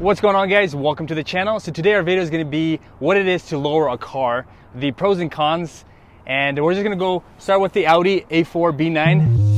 What's going on, guys? Welcome to the channel. So today our video is going to be what it is to lower a car, the pros and cons, and we're just going to go start with the Audi A4 B9.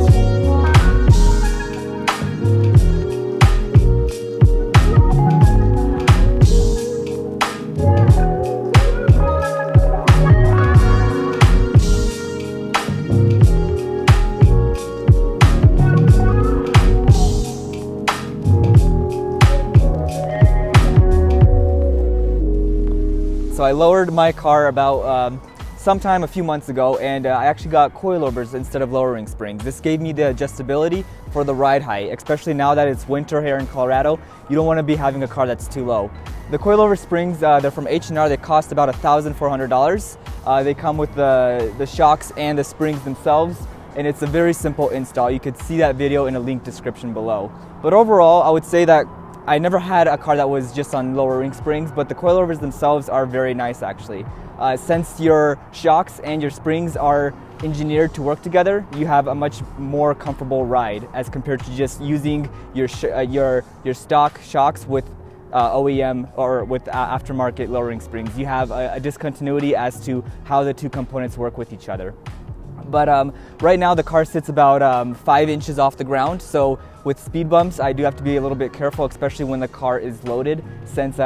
So I lowered my car about sometime a few months ago, and I actually got coilovers instead of lowering springs. This gave me the adjustability for the ride height, especially now that it's winter here in Colorado. You don't want to be having a car that's too low. The coilover springs, they're from H&R. They cost about $1,400. They come with the shocks and the springs themselves, and it's a very simple install. You could see that video in a link description below. But overall, I would say that I never had a car that was just on lowering springs, but the coilovers themselves are very nice actually. Since your shocks and your springs are engineered to work together, you have a much more comfortable ride as compared to just using your stock shocks with OEM or with aftermarket lowering springs. You have a discontinuity as to how the two components work with each other. But right now the car sits about 5 inches off the ground, so with speed bumps I do have to be a little bit careful, especially when the car is loaded, since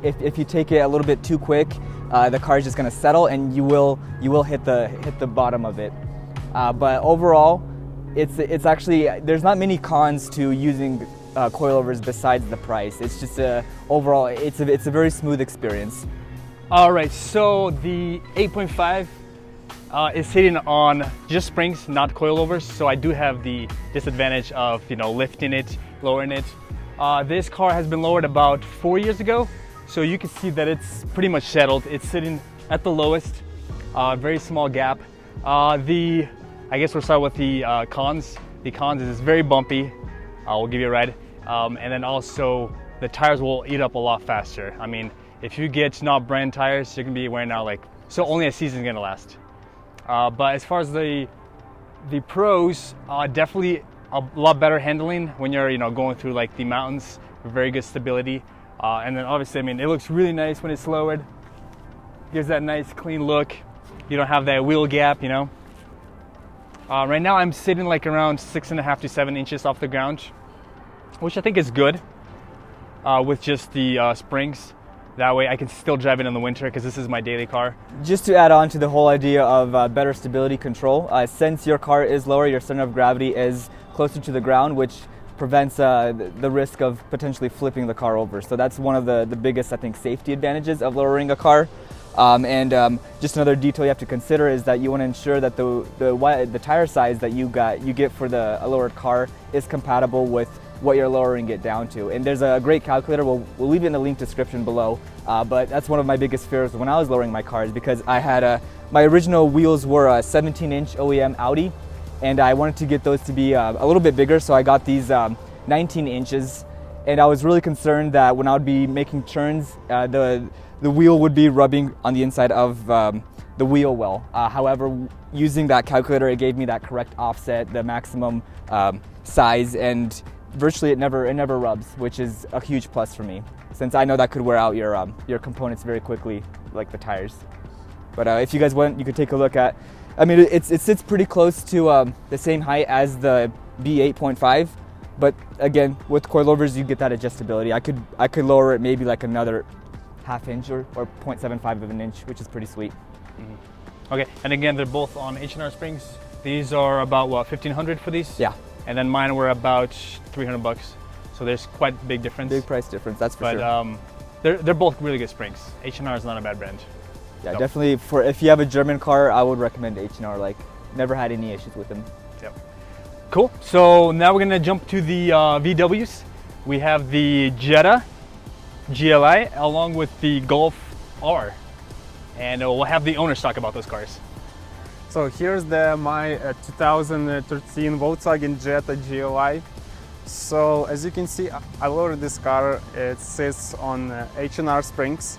if you take it a little bit too quick, the car is just going to settle and you will hit the bottom of it. But overall, it's actually, there's not many cons to using coilovers besides the price. It's just overall it's a very smooth experience. All right, so the 8.5 is sitting on just springs, not coilovers, so I do have the disadvantage of lifting it, lowering it. This car has been lowered about 4 years ago, so you can see that it's pretty much settled. It's sitting at the lowest, very small gap. I guess we'll start with the cons. The cons is it's very bumpy. We'll give you a ride, and then also the tires will eat up a lot faster. I mean, if you get not brand tires, you're gonna be wearing out so only a season's gonna last. But as far as the pros, definitely a lot better handling when you're going through the mountains. Very good stability, and then obviously, I mean, it looks really nice when it's lowered. Gives that nice clean look. You don't have that wheel gap, Right now I'm sitting around 6.5 to 7 inches off the ground, which I think is good with just the springs. That way I can still drive it in the winter because this is my daily car. Just to add on to the whole idea of better stability control, since your car is lower, your center of gravity is closer to the ground, which prevents the risk of potentially flipping the car over. So that's one of the biggest, I think, safety advantages of lowering a car. Just another detail you have to consider is that you want to ensure that the tire size that you get for the lowered car is compatible with what you're lowering it down to. And there's a great calculator, we'll leave it in the link description below, but that's one of my biggest fears when I was lowering my cars, because I had my original wheels were a 17-inch OEM Audi, and I wanted to get those to be a little bit bigger, so I got these 19 inches, and I was really concerned that when I would be making turns, the wheel would be rubbing on the inside of the wheel well. However, using that calculator, it gave me that correct offset, the maximum size, and virtually it never rubs, which is a huge plus for me, since I know that could wear out your components very quickly, like the tires. But if you guys want, you could take a look at, I mean, it sits pretty close to the same height as the B8.5, but again, with coilovers you get that adjustability. I could lower it maybe another half inch or 0.75 of an inch, which is pretty sweet. Mm-hmm. Okay, and again, they're both on H&R springs. These are about what, $1,500 for these? Yeah. And then mine were about $300, so there's quite a big difference. Big price difference, that's for sure. But they're both really good springs. H&R is not a bad brand. Yeah, so definitely if you have a German car, I would recommend H&R. Never had any issues with them. Yep. Cool. So now we're gonna jump to the VWs. We have the Jetta GLI along with the Golf R, and we'll have the owners talk about those cars. So here's my 2013 Volkswagen Jetta Goi. So as you can see, I lowered this car. It sits on H&R springs.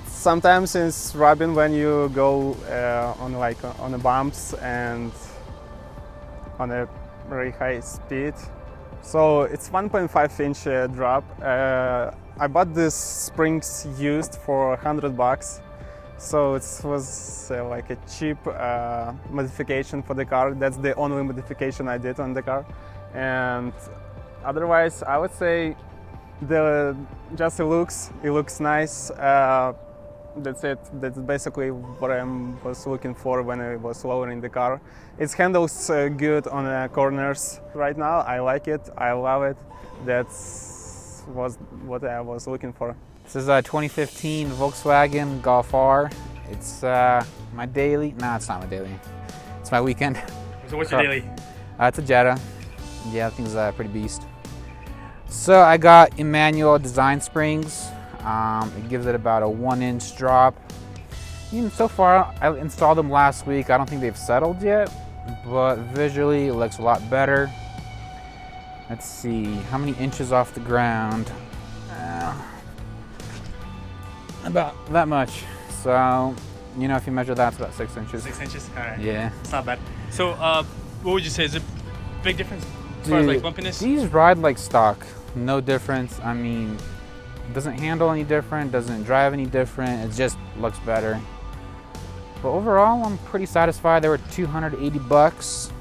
Sometimes it's rubbing when you go on the bumps and on a very high speed. So it's 1.5-inch drop. I bought these springs used for $100. So it was like a cheap modification for the car. That's the only modification I did on the car. And otherwise, I would say it looks nice. That's it. That's basically what I was looking for when I was lowering the car. It handles good on corners. Right now, I like it. I love it. That's what I was looking for. This is a 2015 Volkswagen Golf R. It's my daily. No, it's not my daily. It's my weekend. So what's your daily? It's a Jetta. Yeah, that thing's a pretty beast. So I got Emmanuel design springs. It gives it about a 1-inch drop. Even so far, I installed them last week. I don't think they've settled yet, but visually it looks a lot better. Let's see, how many inches off the ground? About that much. So, you know, if you measure that, it's about 6 inches. 6 inches? All right. Yeah. It's not bad. So, what would you say? Is it a big difference as far as like bumpiness? These ride like stock. No difference. I mean, it doesn't handle any different, doesn't drive any different. It just looks better. But overall, I'm pretty satisfied. They were $280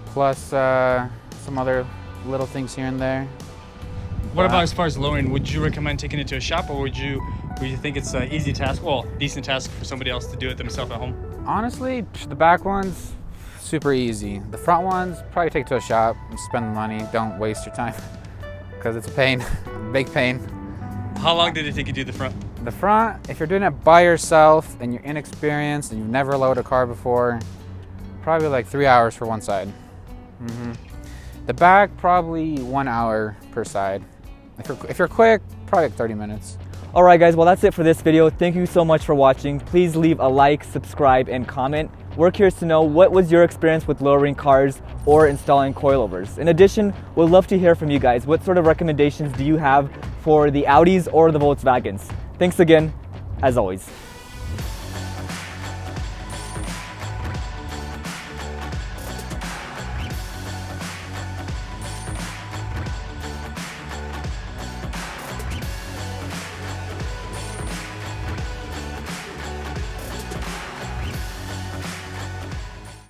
plus some other little things here and there. What about as far as lowering? Would you recommend taking it to a shop, or would you think it's an easy task, well, decent task for somebody else to do it themselves at home? Honestly, the back ones, super easy. The front ones, probably take to a shop and spend the money. Don't waste your time because it's a pain, big pain. How long did it take you to do the front? The front, if you're doing it by yourself and you're inexperienced and you've never loaded a car before, probably like 3 hours for one side. The back, probably 1 hour per side. If you're quick, probably like 30 minutes. All right, guys, well, that's it for this video. Thank you so much for watching. Please leave a like, subscribe, and comment. We're curious to know, what was your experience with lowering cars or installing coilovers? In addition, we'd love to hear from you guys. What sort of recommendations do you have for the Audis or the Volkswagens? Thanks again, as always.